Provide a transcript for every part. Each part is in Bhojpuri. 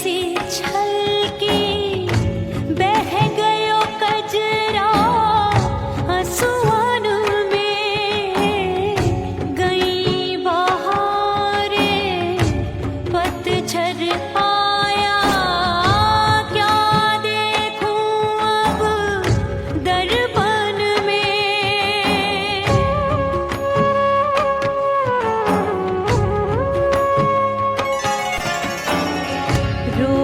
सी छलकी बह गयो कजरा आंसुओं में गई बहारे पतझर आया क्या देखूं अब दर्पण में रो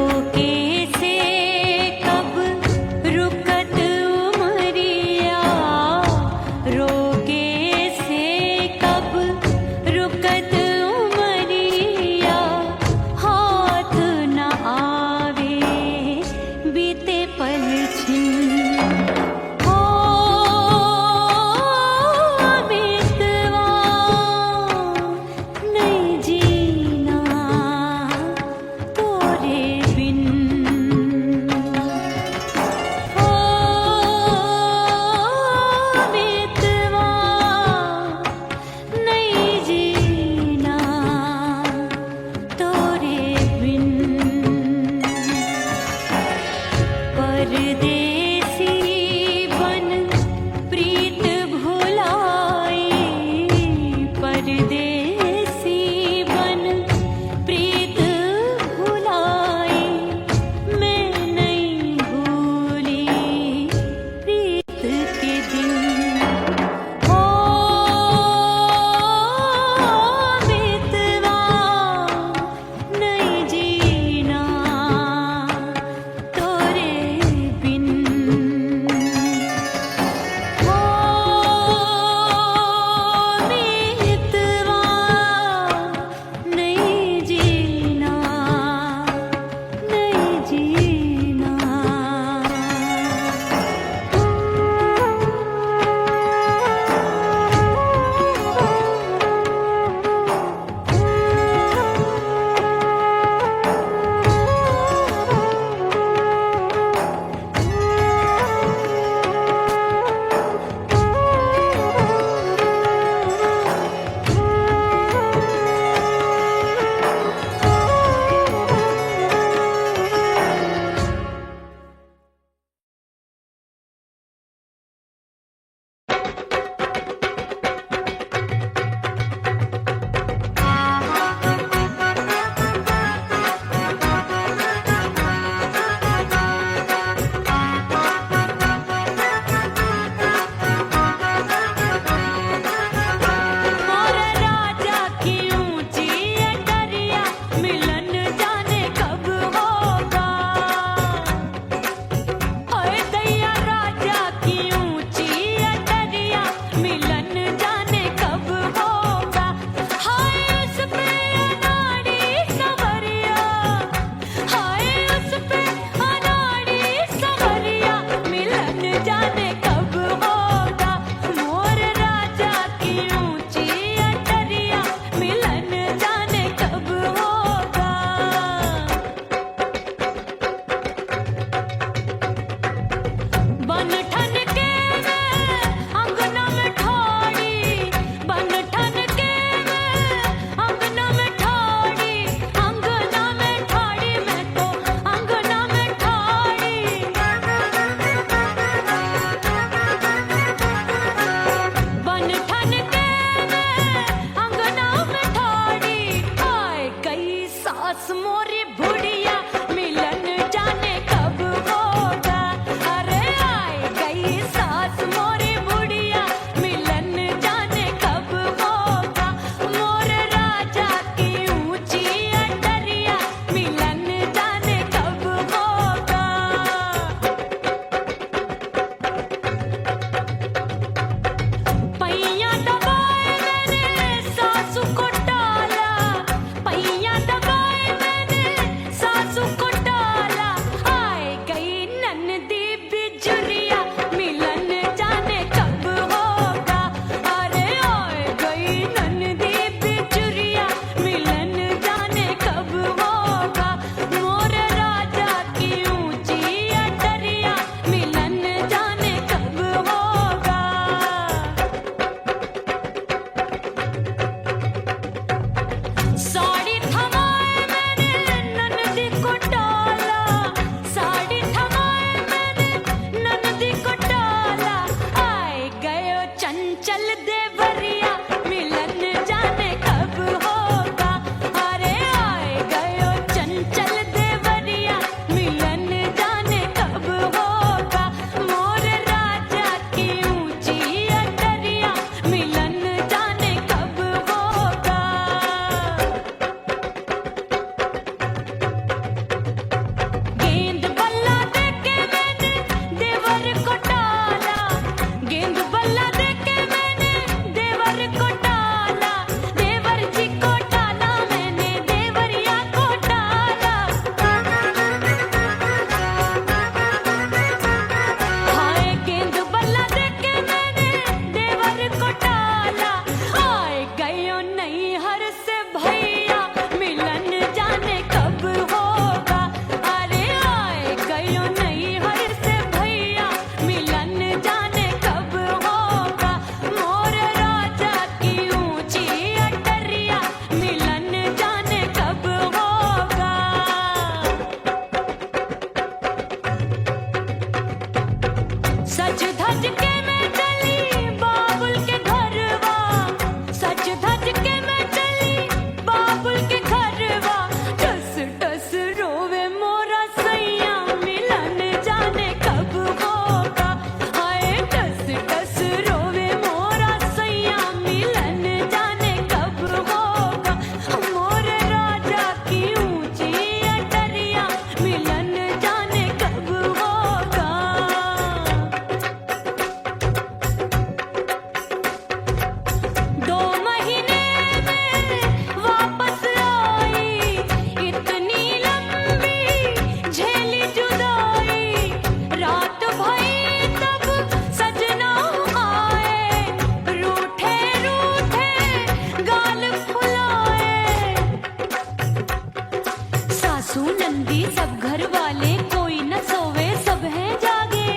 सब घर वाले कोई न सोवे सब हैं जागे।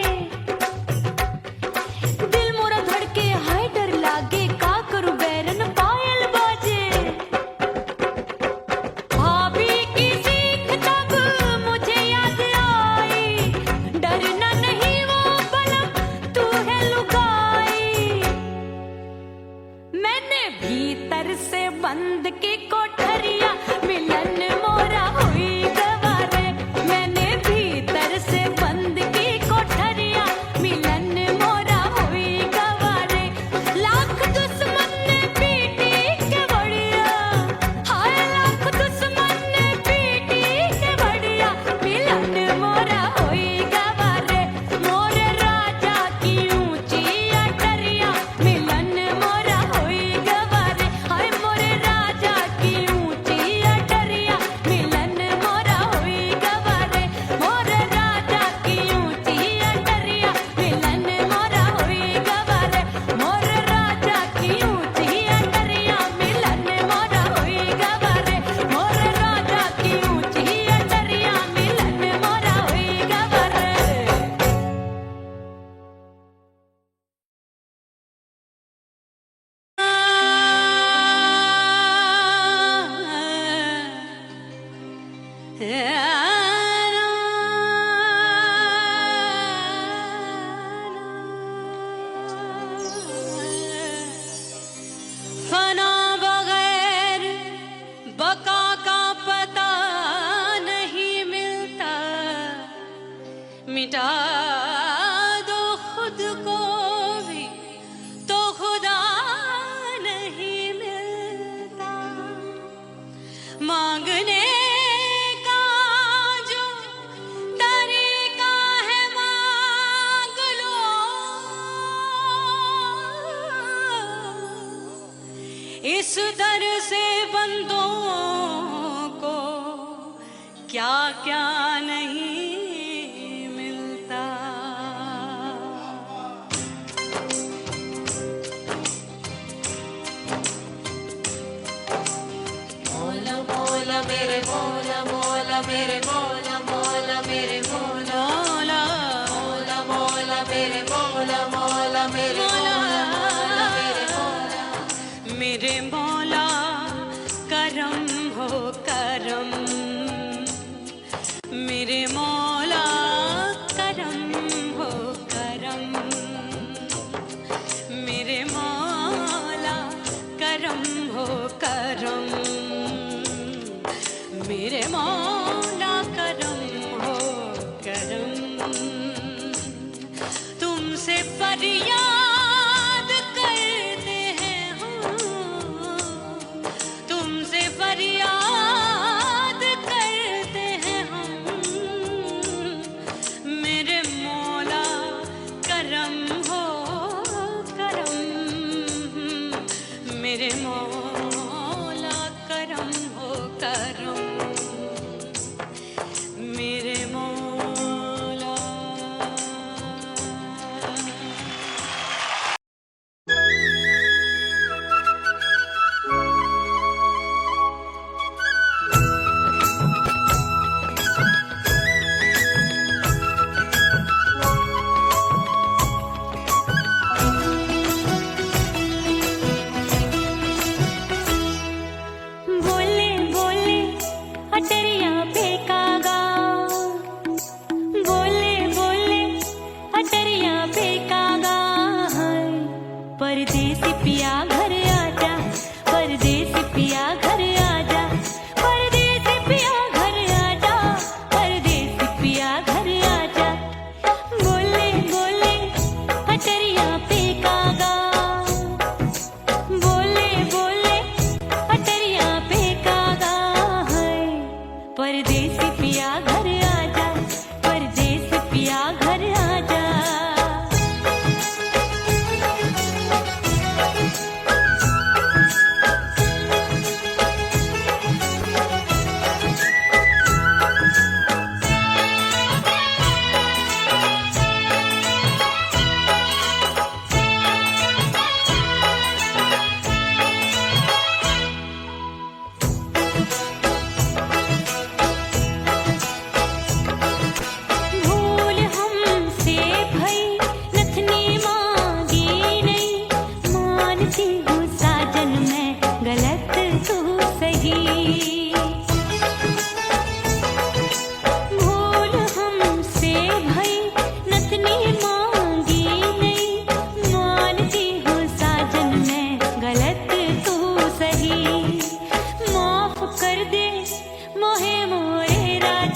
दिल मोरा धड़के हाय डर लागे का करूं बैरन पायल बाजे। भाभी की सीख तब मुझे याद आई, डरना नहीं वो बलम तू है लुगाई। मैंने भीतर से बंद की कोठरिया मिलन मोरा हुई गवारे। मैंने भीतर से बंद की कोठरिया मिलन मोरा हुई गवारे। लाख दुश्मन ने पीटी के बढ़िया, हाय लाख दुश्मन ने पीटी के बढ़िया मिलन मोरा हुई गवारे। मोरे राजा की ऊंची अटरिया मिलन मोरा हुई गवारे। हाय मोरे राजा की ऊंची अटरिया मिलन मोरा हुई गवारे। मोरे राजा की ऊंची अटरिया मिलन मोरा हुई गवारे। मोरे राजा की ऊंची अटरिया मिलन मोरा हुई गवारे। मोरे राजा की ऊंची अटरिया मिलन मोरा हुई गवारे। फना बगैर बका का पता नहीं मिलता, मिटा दो खुद को भी तो खुदा नहीं मिलता। मांगने का जो तरीका है मांग लो, इस दर से बंदों को क्या क्या नहीं मिलता। मौला मौला मेरे मौला मौला मेरे मौला मौला मेरे मौला मौला मौला मेरे मौला मौला मेरे मौला मेरे मौला मेरे मौला करम हो करम। मेरे मौला करम हो करम। मेरे मौला करम हो करम। मेरे मौला करम हो करम। तुमसे फरियाद करते हैं हम, तुमसे फरियाद करते हैं हम।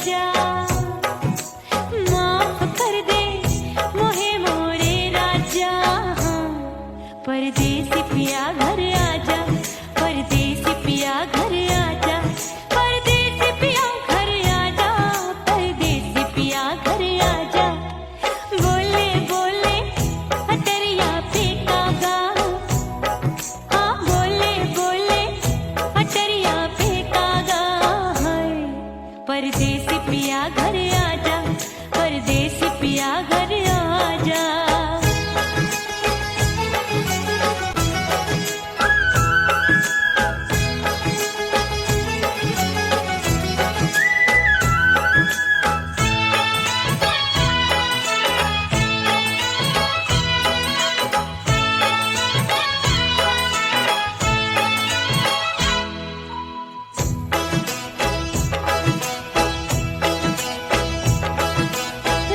राजा, माफ कर दे मोहे मोरे राजा। परदेसी पिया घर आजा, परदेसी पिया घर आजा, परदेसी पिया घर आजा, परदेसी पिया घर आजा। बोले बोले अटरिया फेंकागा, हाँ बोले बोले अटरिया फेंकागा। परदेसी पिया घर आजा, परदेसी पिया घर आजा।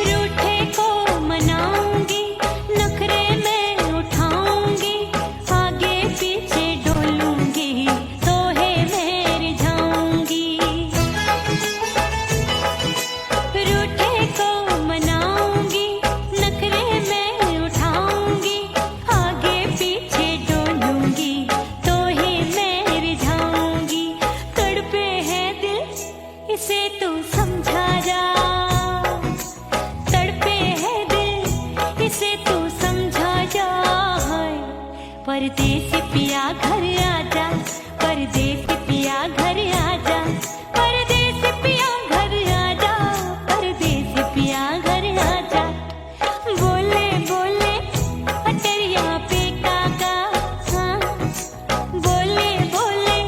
रूठे को मनाऊंगी, नखरे में उठाऊंगी, आगे पीछे डोलूंगी, तोहे में रिझाऊंगी। रूठे को मनाऊंगी, नखरे में उठाऊंगी, आगे पीछे डोलूंगी, तोहे में रिझाऊंगी। तड़पे है दिल इसे तू समझा जा, तड़पे है दिल इसे तू समझा जा। परदेसी पिया घर आजा, परदेसी पिया घर आजा, परदेसी पिया घर आजा, परदेसी पिया घर आजा। बोले बोले अटरिया फेंकागा, हाँ बोले बोले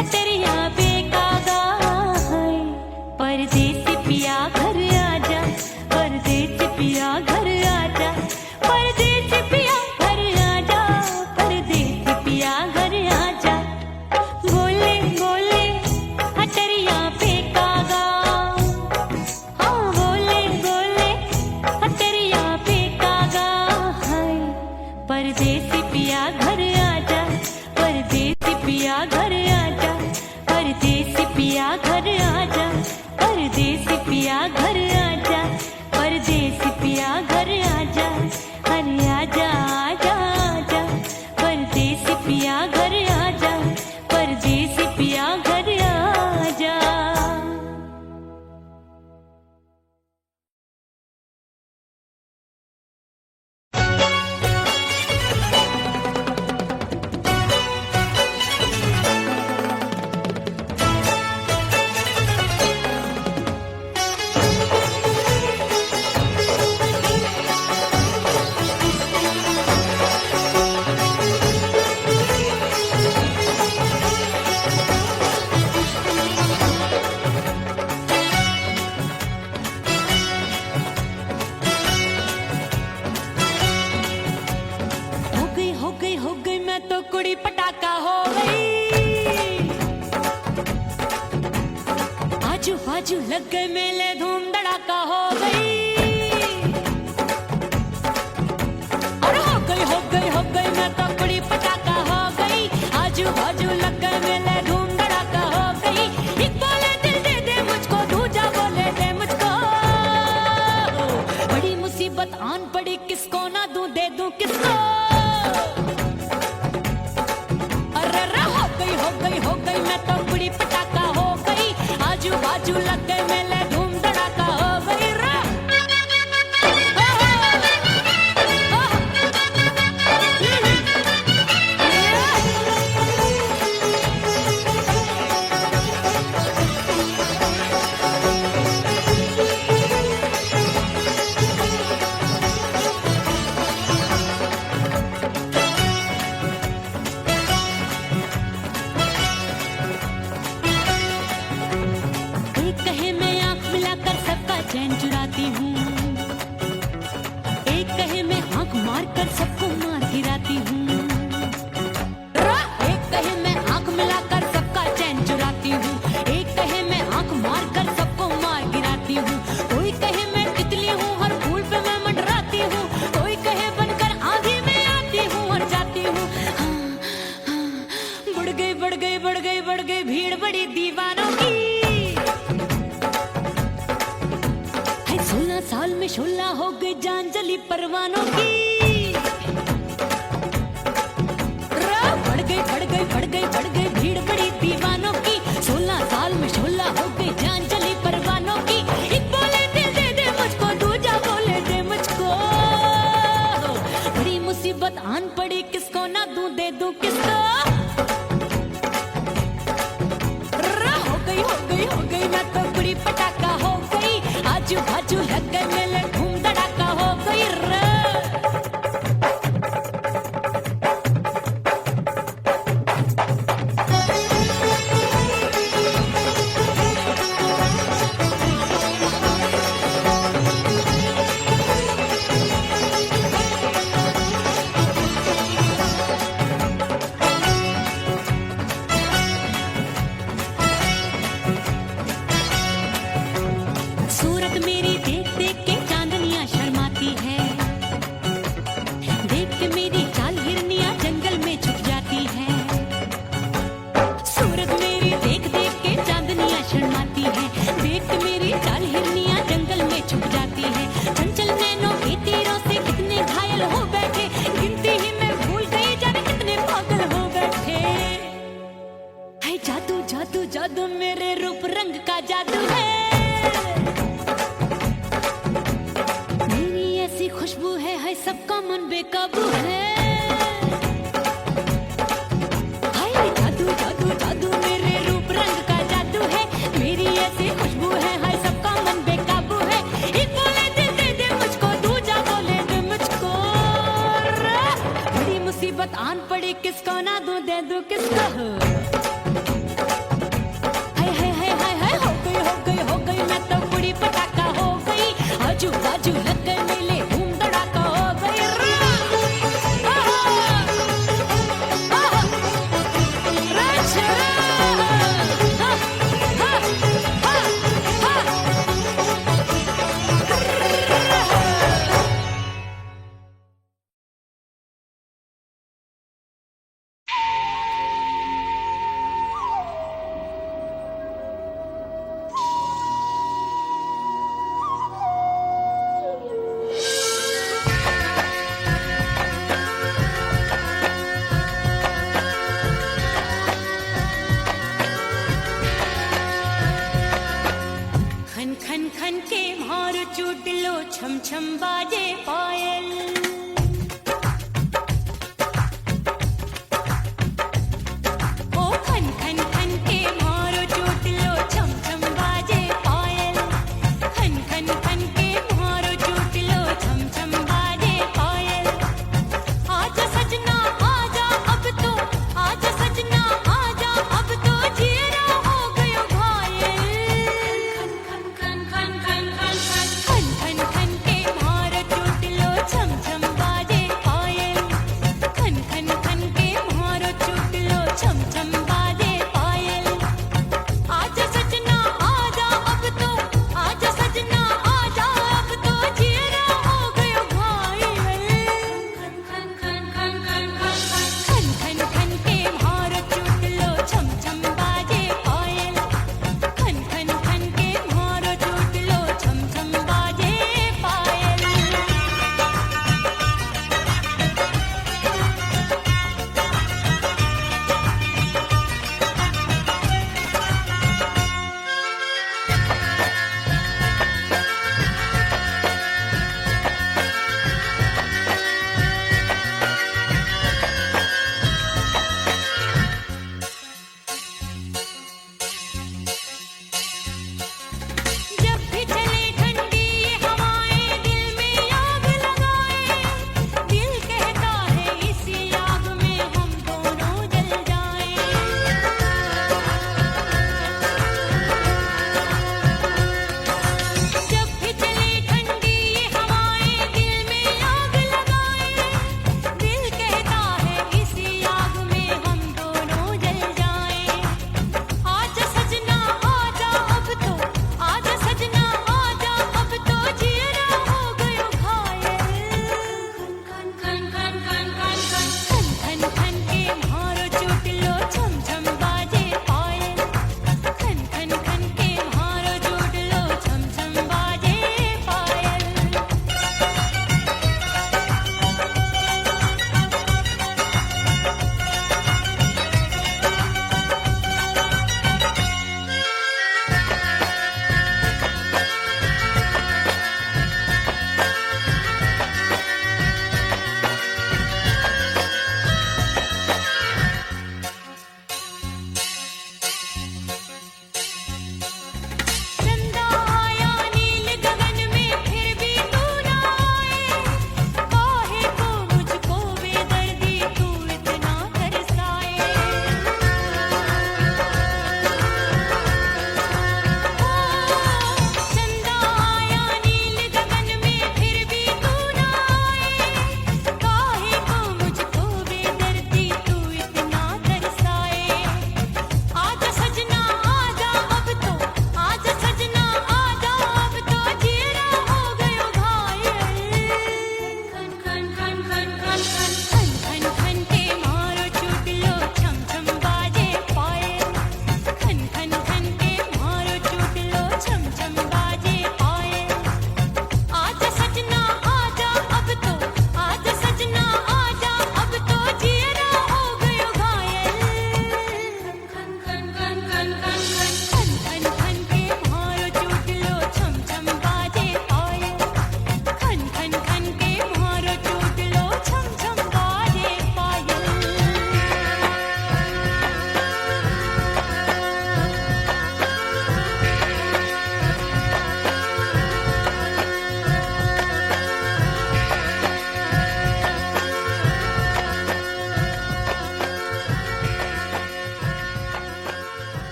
अटरिया फेंकागा। परदेसी पिया घर आजा, परदेसी पिया घर आजा, परदेसी पिया घर आजा, परदेसी पिया घर आजा। बोले बोले अटरिया फेंकागा, हाँ बोले बोले अटरिया फेंकागा। परदेसी पिया घर आजा, परदेसी पिया घर आजा, परदेसी पिया घर आजा, परदेसी पिया घर आजा, परदेसी पिया घर आजा। अरे आजा आजा आजा, परदेसी पिया घर आजा, परदेसी पिया घर आजा। हो गई मैं तो कुड़ी पटाखा हो गई। आजू बाजू लग गए मेले, धूम धड़ाका हो गई। और हो गई मैं तो कुड़ी पटाखा हो गई। आजू बाजू लग गए मेले, धूम धड़ाका हो गई। एक बोले दिल दे दे मुझको, दूजा बोले दे मुझको। बड़ी मुसीबत आन पड़ी, किसको ना दूं दे दूं किसको। हो गई मैं तो कुड़ी पटाखा हो गई। आजू बाजू लग गए मेले, धूम धड़ाका हो गई रे। चैन चुराती हूँ, एक कहे मैं आंख मार कर सबको मार गिराती हूँ। एक कहे मैं आंख मिलाकर सबका चैन चुराती हूँ, एक कहे मैं आंख मार कर सबको मार गिराती हूँ। कोई कहे मैं तितली हूँ, हर फूल पे मैं मंडराती हूँ। कोई कहे बनकर आंधी में आती हूँ और जाती हूँ। बढ़ गई भीड़ बड़ी दीवानों की। साल में शोला हो गई जान जली परवानों की। बढ़ गई बढ़ गई बढ़ गई बढ़ गई भीड़ बड़ी दीवानों की। 16 साल में शोला हो गई जान जली परवानों की। एक बोले दिल दे दे मुझको, दूजा बोले दे मुझको। बड़ी मुसीबत आन पड़ी, किसको ना दूं दे दूं किसको। हो गई मैं तो बुरी पटाखा हो गई। आजू बाजू लग गए मेले, धूम धड़ाका हो गई रे। सूरत मेरी देख देख के चांदनियां शर्माती है। देख के मेरी चाल हिरनियां जंगल में छुप जाती है। सूरत मेरी देख देख के चांदनियां शर्माती है। देख के मेरी चाल हिरनियां जंगल में छुप जाती है। चंचल नैनों के तीरों से कितने घायल हो बैठे, गिनती ही मैं भूल गई जाने कितने पागल हो बैठे। है जादू जादू जादू मेरे रूप रंग का जादू है। खुशबू है सबका मन बेकाबू है। हाय जादू जादू जादू मेरे रूप रंग का जादू है। मेरी ऐसी खुशबू है हाय सबका मन बेकाबू है। एक बोले दिल दे दे मुझको, दूजा बोले दे मुझको। बड़ी मुसीबत आन पड़ी, किसको ना दूं दे दूं किसको। हाय हाय हाय हाय हाय हो गई मैं तो बुरी पटाखा हो गई। आजू बाजू लग गए मेले, खन खन के मार चूट लो, छम छम बाजे पायल। ओ खन खन खन के मार चूट लो, छम छम बाजे पायल। खन खन खन के मार चूट लो, छम छम बाजे पायल। आजा सजना आजा अब तो, आजा सजना आजा अब तो, जीरा हो गयो घायल। खन खन खन खन खन खन खन खन खन के मार चूट लो, छम छम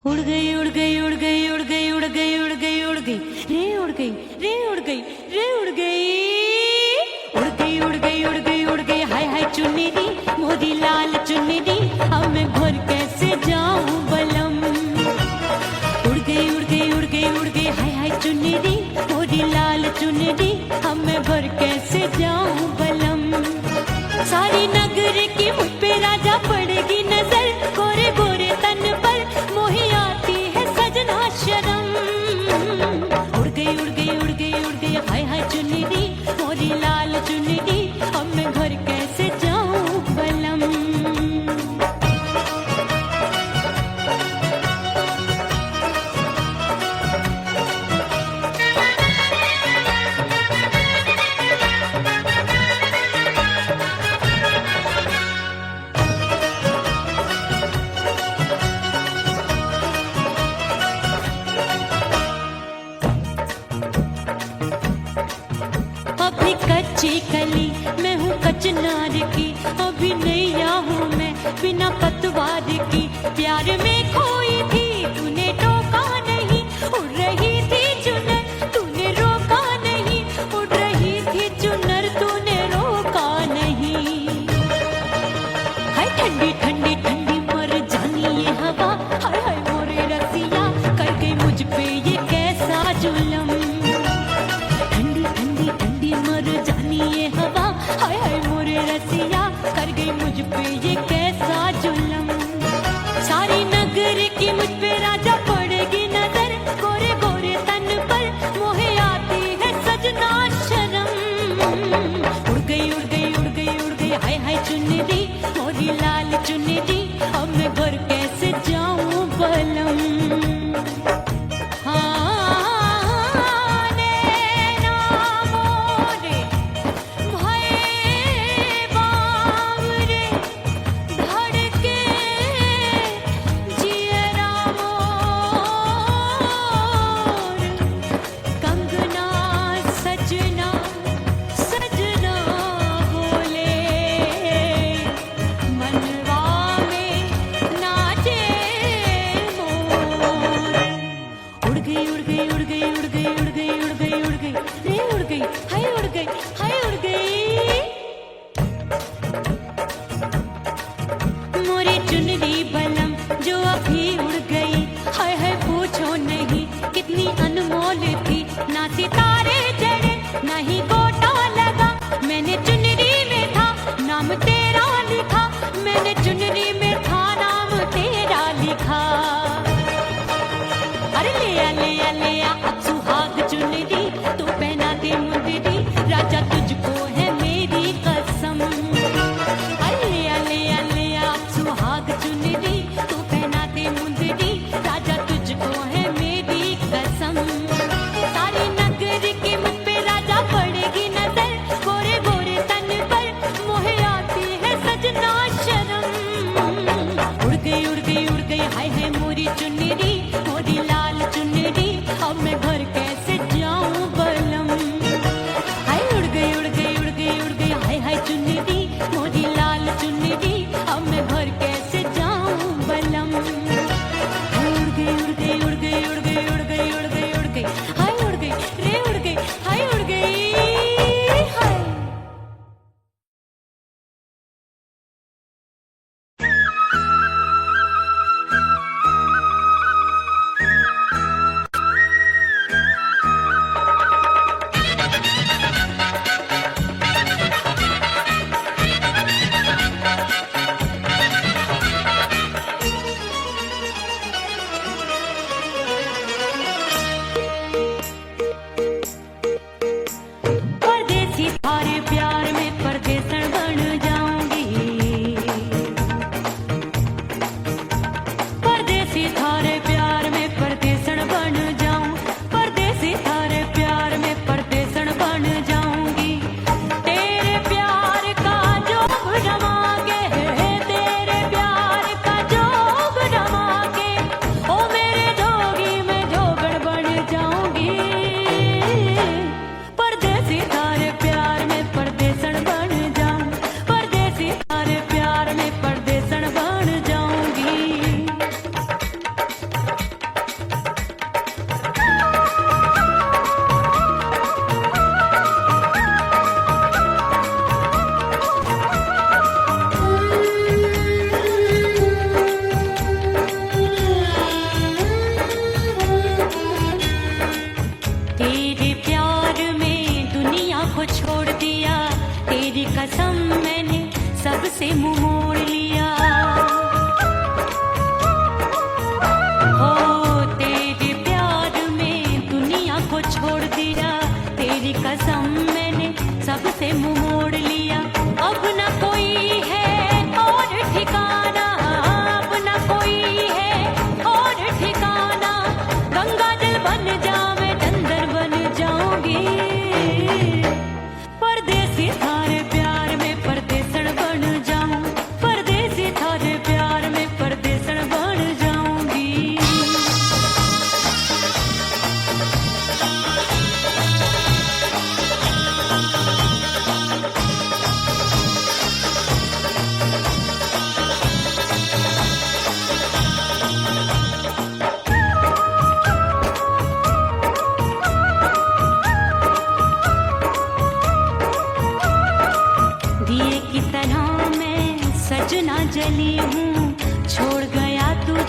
उड़ गई उड़ गई उड़ गई उड़ गई उड़ गई उड़ गई उड़ गई रे उड़ गई रे उड़ गई रे उड़ गई उड़ गई उड़ गई उड़ गई उड़ गई हाय हाय चुन्नी दी मोदी लाल चुन्नी दी अब मैं घर कैसे जाऊं बलम उड़ गई उड़ गई उड़ गई उड़ गई हाय हाय चुन्नी दी मोदी लाल चुन्नी दी अब मैं घर कैसे जाऊं बलम सारी नगर की मुझ पे राजा पड़ेगी नजर गोरे गोरे तन पर मोही आती है सजना शर्म उड़ गई उड़ गई उड़ गई उड़ गई हाय हाय चुन्नी दी मोरी लाल चुन्नी दी अब मैं घर कैसे जाऊं बलम अभी कच्ची कली मैं हूँ कचनार की अभी नैया हूँ मैं बिना पतवार की प्यार में खोई थी तूने टोका नहीं उड़ रही थी चुनर तूने रोका नहीं उड़ रही थी चुनर तूने रोका नहीं हाय ठंडी ठंडी ठंडी मर जानी ये हवा हाय हाय मोरे रसिया कर गई मुझ पे ये कैसा जुलम ठंडी ठंडी ठंडी मर जानी ये हवा हाय हाय मोरे रसिया कर गई मुझ पे ये कैसा जुलम सारी नगर की मुझ पे राजा पड़ेगी नजर गोरे गोरे तन पर मोहे आती है सजना शर्म उड़ गई उड़ गई उड़ गई उड़ गई हाय हाय चुन्नी दी मोरी लाल चुन्नी दी अब मैं घर कैसे जाऊं बलम चुनरी बलम जो अभी उड़ गई हाय हाय पूछो नहीं कितनी अनमोल थी ना सितारे चढ़े ना ही गोटा लगा मैंने चुनरी में था नाम तेरा लिखा मैंने चुनरी में था नाम तेरा लिखा अरे ले आ अब सुहाग चुनरी तू पहना दे मुंदरी राजा तुझको है मेरी कसम अरे ले आ अब सुहाग चुनरी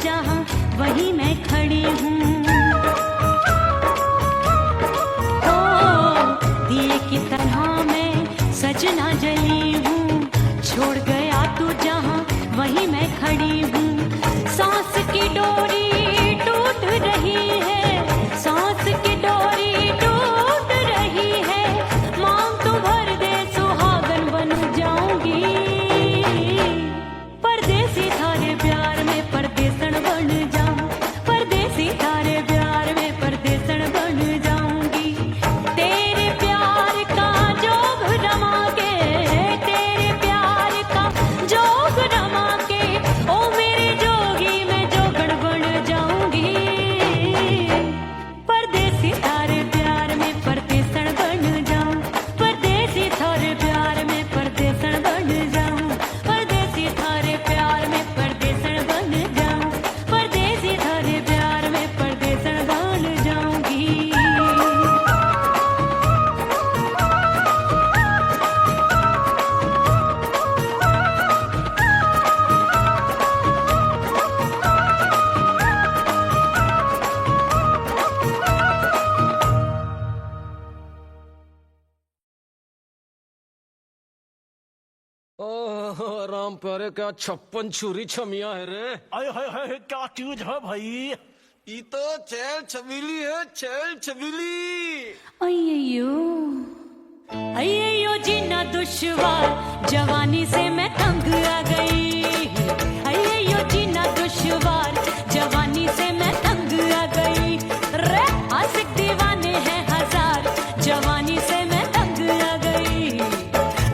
जहाँ वहीं मैं खड़ी हूँ। ओ दिए की तरह मैं सजना जली हूँ, छोड़ गया तू जहाँ वहीं मैं खड़ी हूँ। सांस की डोरी टूट रही है, सांस की डोरी टूट रही है, मांग तू भर दे सुहागन बन जाऊंगी। परदेसी थारे प्यार में परदेसन बन जाऊं, परदेसी थारे प्यार में परदेसन बन जाऊंगी। तेरे प्यार का जोग रमा के, तेरे प्यार का जोग रमा के, ओ मेरे जोगी मैं जोगण बन जाऊंगी। परदेसी थारे प्यार में परदेसन बन जाऊं, परदेसी थारे प्यार में परदेसन बन जाऊं, परदेसी थारे प्यार में परदेसन बन जाऊं, परदेसी थारे प्यार में परदेसन बन जाऊंगी। ओह राम प्यारे, क्या 56 छुरी छमिया है रे। आय हाय हाय, क्या चीज है भाई? ये तो चैल छबीली है, चैल छबीली। अय्यो अय्यो जीना दुश्वार, जवानी से मैं तंग आ गई। अय्यो जीना दुश्वार, जवानी से मैं तंग आ गई। रे आशिक दीवाने हैं हजार, जवानी से मैं तंग आ गई।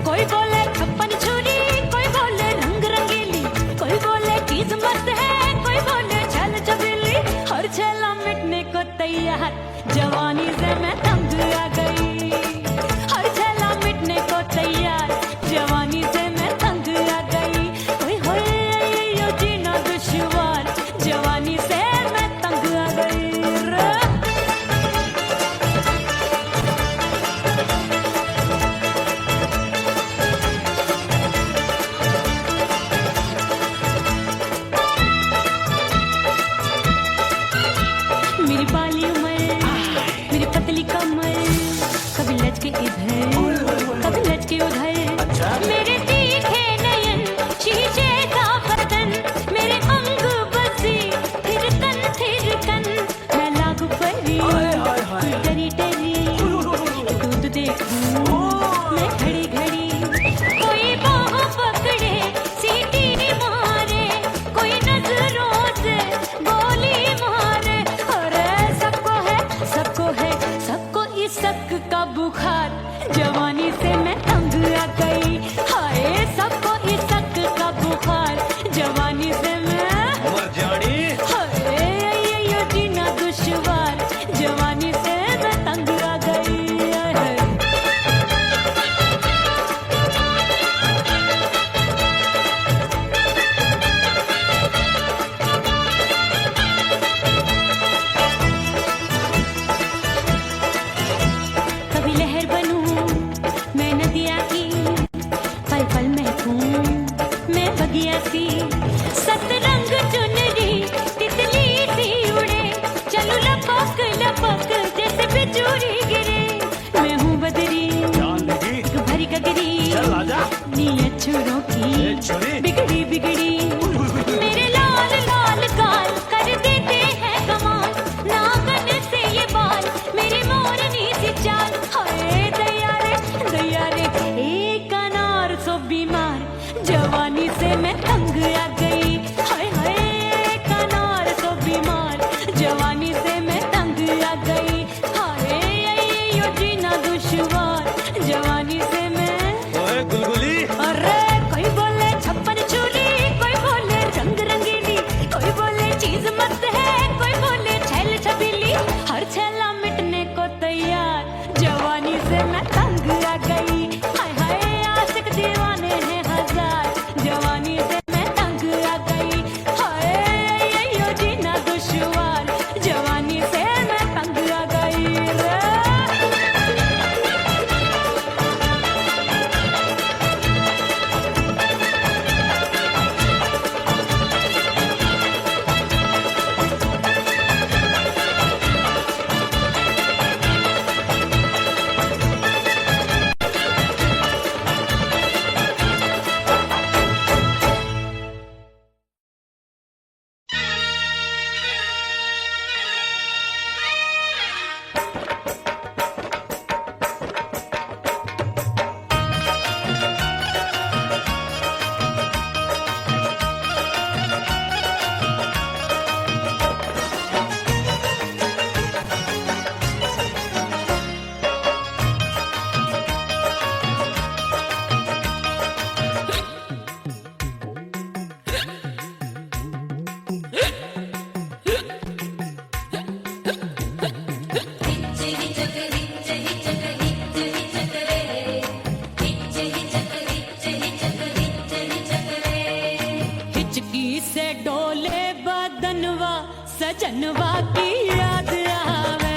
कोई बोले 56 छुरी, कोई बोले रंग रंगीली, कोई बोले चीज मस्त है, कोई बोले छल छबीली। हर छेला मिटने को तैयार, जवानी से मैं तंग आ गई। हर छेला मिटने को तैयार, जवानी से मैं तंग आ गई। ओए होए यो जीना दुश्वार, जवानी से मैं तंग आ गई। मेरी बाली उम्र, मेरी पतली कमर, कभी लचके इधर कभी लचके उधर। मेरे तीखे नयन, शीशे का बदन, मेरे अंग बसी थिरकन। मैं लागू परी, तू डरी डरी, दूध देखूं मैं घड़ी घड़ी। कोई बाह पकड़े सीटी मारे, कोई नजरों से गोली मारे। अरे सबको है, सबको है, सबको इस शक का बुखार, जवानी से मैं तंग आ गई। हाय सबको इस शक का बुखार, जवानी से मैं मर जानी। हाय ये जीना दुश्वार, जवानी से मैं तंग आ गई। हाय। कभी लहर बनूं मैं नदिया की, पल पल महकूं मैं बगिया सी। सतरंग चुनरी तितली सी उड़े, चलूं लपक लपक जैसे बिजुरी गिरे। मैं हूँ बदरी जान लगी, भरी गगरी, चल आजा। नीयत छोरों की छुरी बिगड़ी बिगड़ी। मेरे लाल लाल गाल कर देते हैं कमाल, नागन से ये बाल मेरी मोरनी सी चाल। हाय दैया रे एक अनार सो बीमार, जवानी से मैं तंग आ गई। हाय हाय एक अनार सो बीमार, जवानी से मैं तंग आ गई। हाय यो जीना दुश्वार, जवानी से मैं। ओए गुलगुली, अरे कोई बोले 56 छुरी, कोई सजनवा की याद आवे।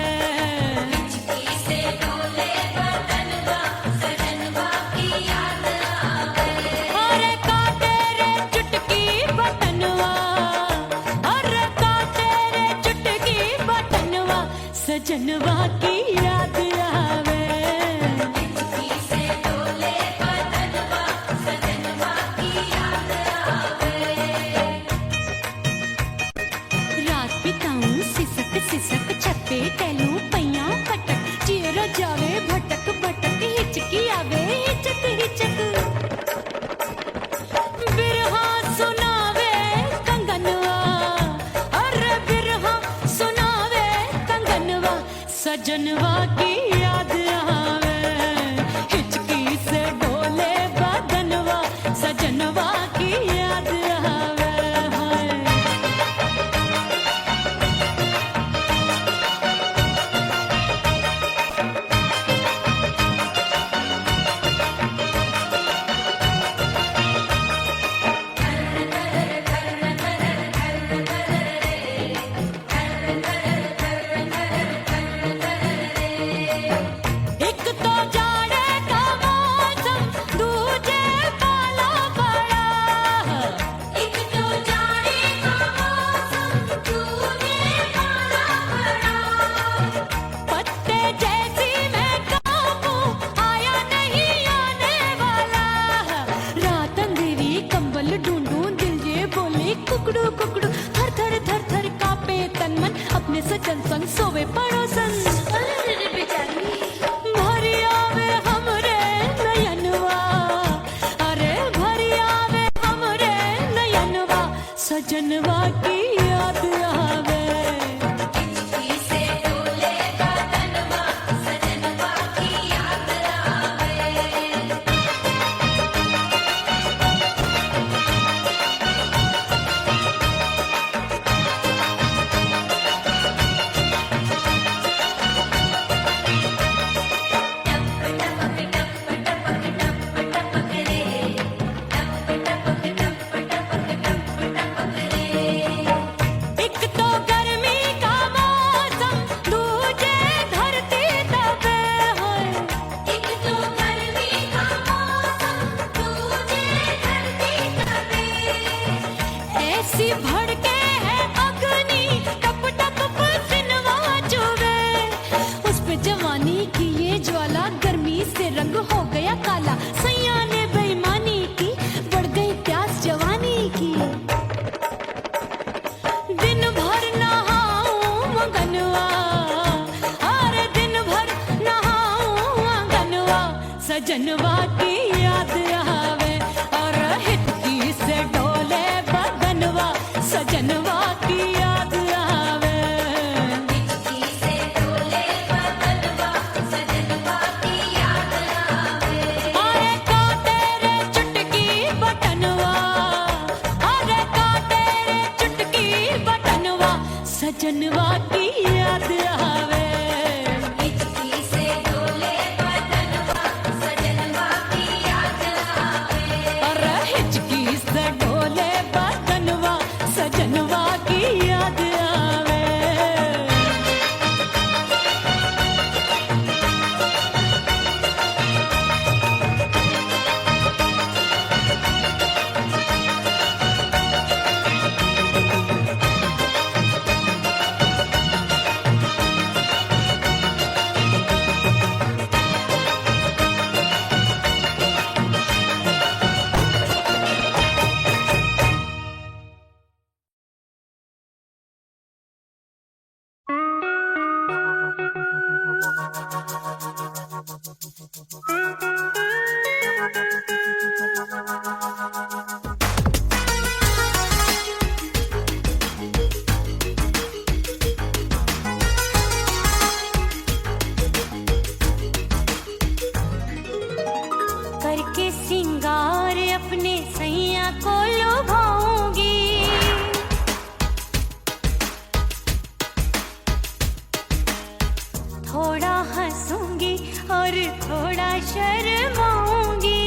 हिचकी से डोले बदनवा सजनवा की याद आवे। अरे का तेरे चुटकी बटनवा, अरे का तेरे चुटकी बटनवा सजनवा की याद आवे। हिचकी से डोले बदनवा सजनवा की याद आवे। रात बिताऊं सिसक सिसक छत्ते टैलू पैया पटक चेहरा जावे भटक भटक हिचकी आवे हिचक हिचक। बिरहा सुनावे कंगनवा, अरे बिरहा सुनावे कंगनवा सजनवा की याद आवे। हिचकी से डोले बदनवा सजनवा की याद आवे। हाय एक तो जाड़े का मौसम दूजे पाला पड़ा। एक तो जाड़े का मौसम दूजे पाला पड़ा। पत्ते जैसी मैं काबू आया नहीं आने वाला। रात अंधेरी कंबल ढूंढूं दिल ये बोले कुकड़ू कुकड़ू। थर थर थर थर कांपे तन मन अपने सजन संग सोवे पड़ोसन। भरी आवे हमरे नयनवा, अरे भरी आवे हमरे नयनवा सजनवा की याद आवे। हिचकी से डोले बदनवा सजनवा की याद आवे। एक तो गर्मी का मौसम दूजे धरती तपे होए। एक तो गर्मी का मौसम दूजे धरती तपे। ऐसी भड़के है अग्नि टप टप पसीनवा चुभे। उस पे जवानी की ये ज्वाला गर्मी से रंग हो गया काला। सैया ने बेईमानी की बढ़ गई प्यास जवानी की। दिन भर नहाऊं मगनवा, अरे दिन भर नहाऊं आंगनवा सजनवा की याद आवे। और हिचकी से डोले बदनवा सजनवा की याद आवे। हिचकी से डोले बदनवा सजनवा की याद आवे। अरे का तेरे चुटकी बटनवा, अरे का तेरे चुटकी बटनवा सजनवा की याद आवे। हिचकी से डोले बदनवा सजनवा की याद आवे। अरे हिचकी से डोले बदनवा सजनवा की याद आवे। करके सिंगार अपने सैया को लुभाऊंगी। थोड़ा हंसूंगी और थोड़ा शर्माऊंगी।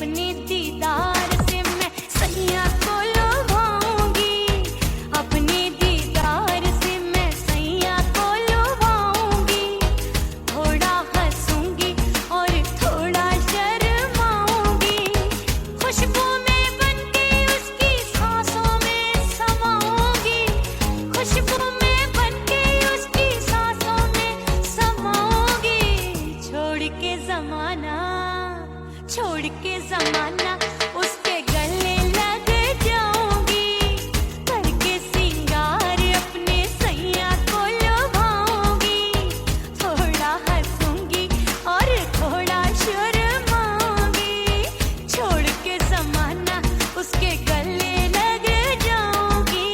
अपने दीदार से मैं सैया को लुभाऊंगी, अपने दीदार से मैं सैया को लुभाऊंगी। थोड़ा हंसूंगी और थोड़ा शर्माऊंगी, खुशबू में बनके उसकी सांसों में समाऊंगी, खुशबू में बनके उसकी सांसों में समाऊंगी। छोड़ के जमाना उसके गले लग जाऊंगी, करके सिंगार अपने सैया को लुभाऊंगी। थोड़ा हंसूंगी और थोड़ा शर्माऊंगी, छोड़ के जमाना उसके गले लग जाऊंगी।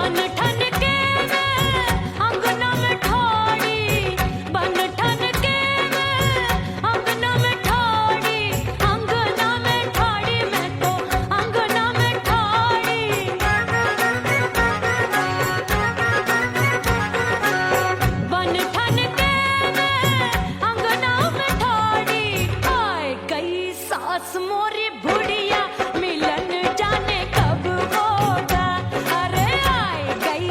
बन ठन के मैं अंगना में ठाड़ी, बन ठन के मैं अंगना में ठाड़ी, अंगना में ठाड़ी, मैं तो अंगना में ठाड़ी। बन ठन के मैं अंगना में ठाड़ी, आए गई सास मोरी बुढ़िया, मिलन जाने कब होगा। अरे आए गई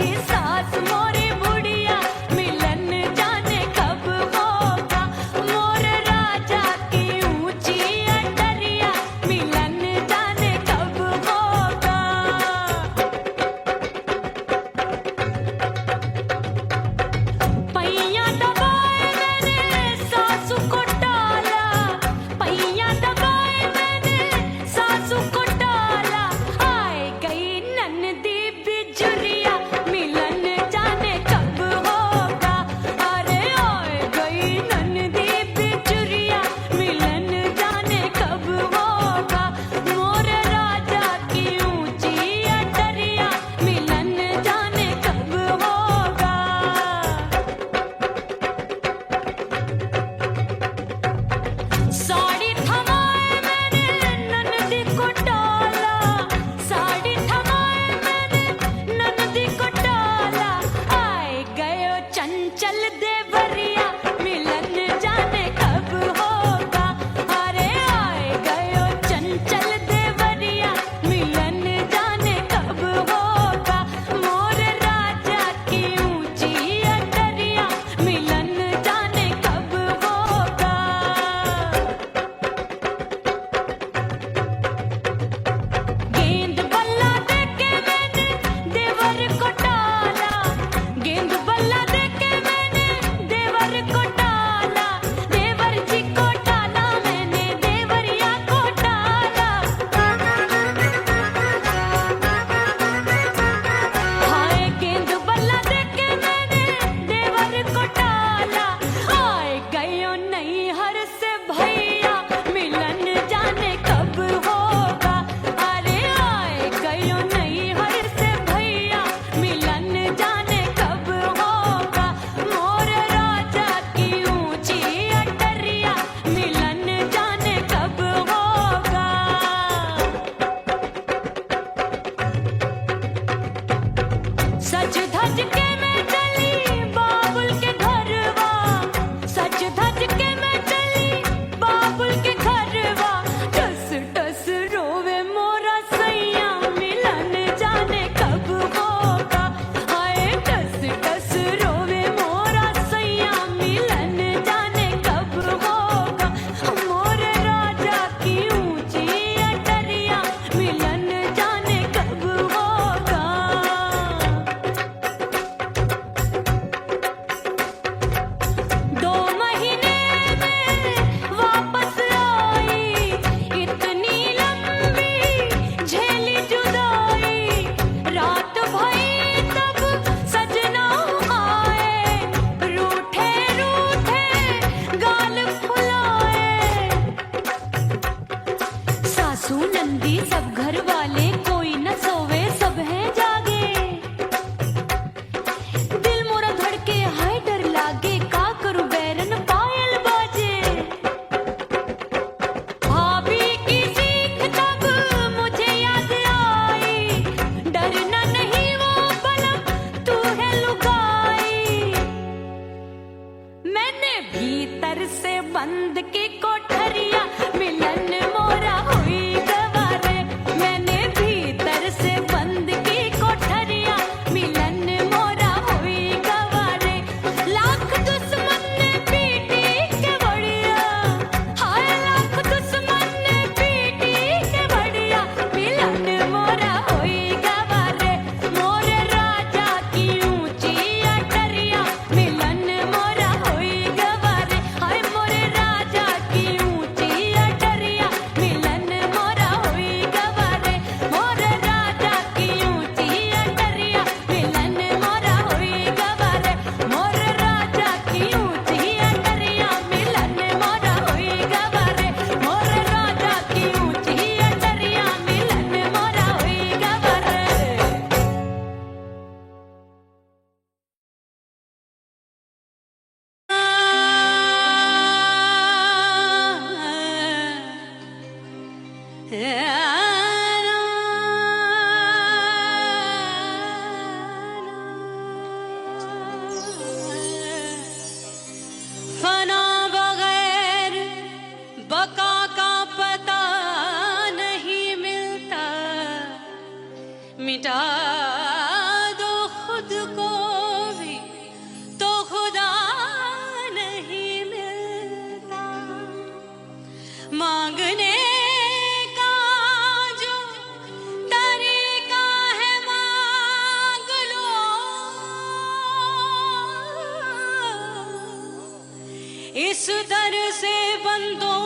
इस दर से बंदों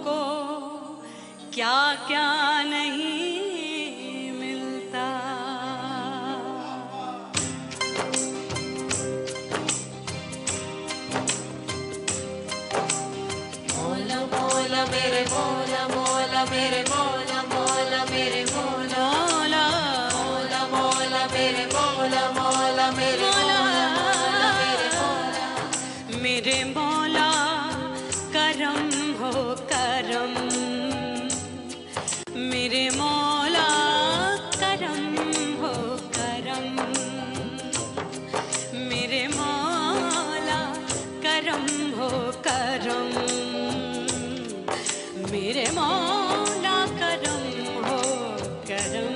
को क्या क्या नहीं मिलता। मौला मौला मेरे मौला मौला मेरे मौला मौला मेरे मौला मौला मौला मेरे मौला मौला मेरे मौला मेरे मौला मेरे मौला करम हो करम मेरे मौला करम हो करम मेरे मौला करम हो करम मेरे मौला करम हो करम।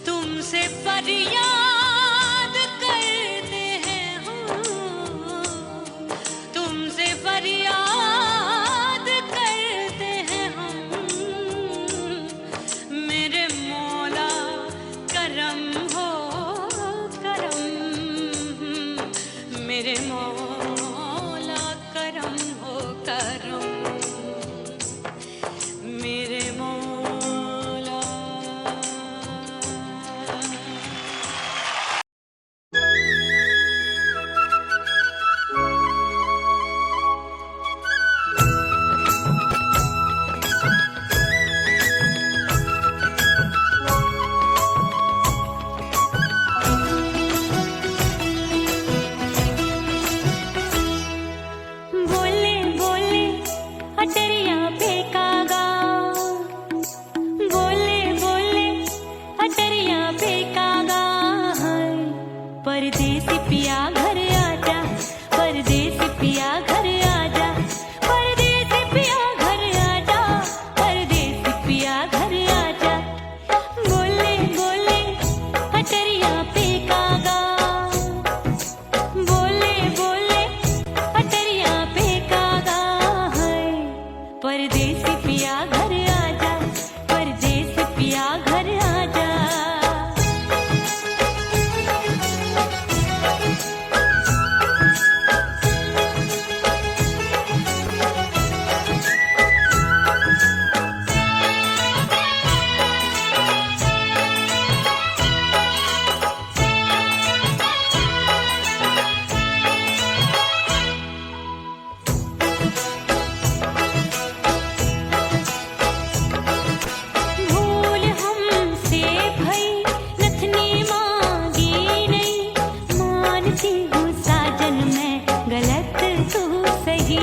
तुमसे फरियाद करते हैं हम, तुमसे फरियाद करते हैं हम मेरे मौला करम हो करम मेरे मौला करम हो करम मेरे मौला। बोले बोले अटरिया फेंकागा, बोले बोले अटरिया फेंकागा। परदेसी पिया घर आजा, परदेसी पिया घर आजा, परदेसी पिया घर आजा, परदेसी पिया घर आजा। बोले बोले अटरिया फेंकागा, बोले बोले अटरिया फेंकागा। परदेसी पिया घर आजा, परदेसी पिया घर आजा। भूल हमसे भई नथनी मांगी नहीं, मानती हूँ साजन मैं गलत तू सही।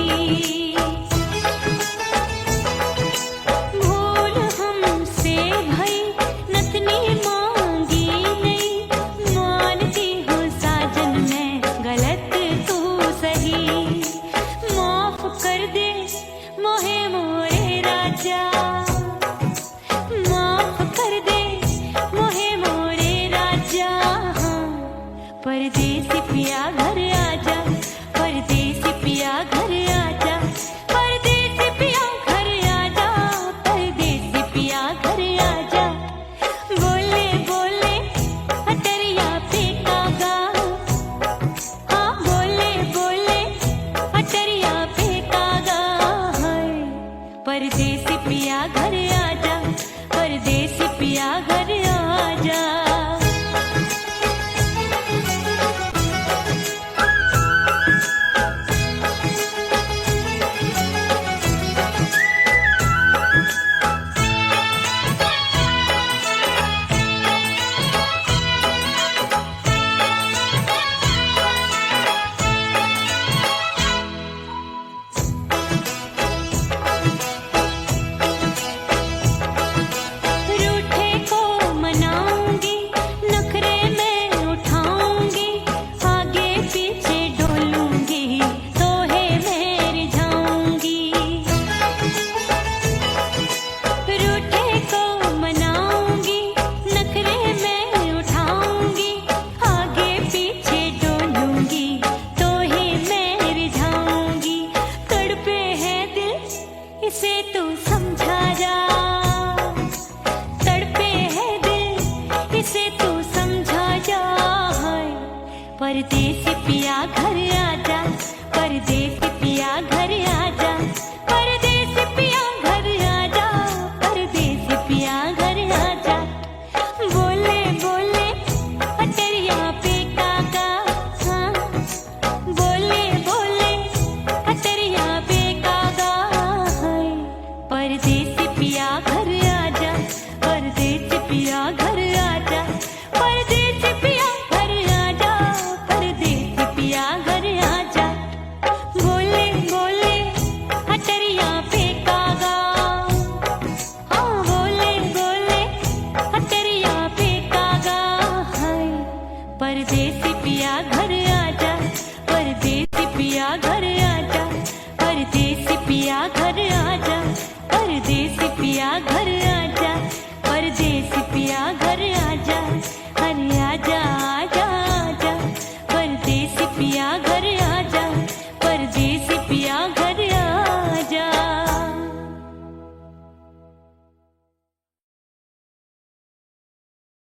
भूल हमसे भई नथनी मांगी नहीं, मानती हूँ साजन मैं गलत तू सही। माफ कर दे मोहे मोरे राजा, माफ कर दे मोहे मोरे राजा। परदेसी पिया घर आजा, परदेसी पिया घर आजा, परदेसी पिया घर आजा, परदेसी पिया घर आजा। बोले बोले अटरिया फेंकागा, हाँ बोले बोले अटरिया फेंकागा। परदेसी पिया घर आजा, परदेसी पिया घर आजा। रूठे को मनाऊंगी, नखरे में उठाऊंगी, आगे पीछे डोलूंगी, तोहे में रिझाऊंगी। रूठे को मनाऊंगी, नखरे में उठाऊंगी, आगे पीछे डोलूंगी, तोहे में रिझाऊंगी। तड़पे है दिल इसे तू समझा जा, तड़पे है दिल इसे तू समझा जा। परदेसी पिया घर आजा, आजा, अरे आजा आजा आजा, परदेसी पिया घर आजा, परदेसी पिया घर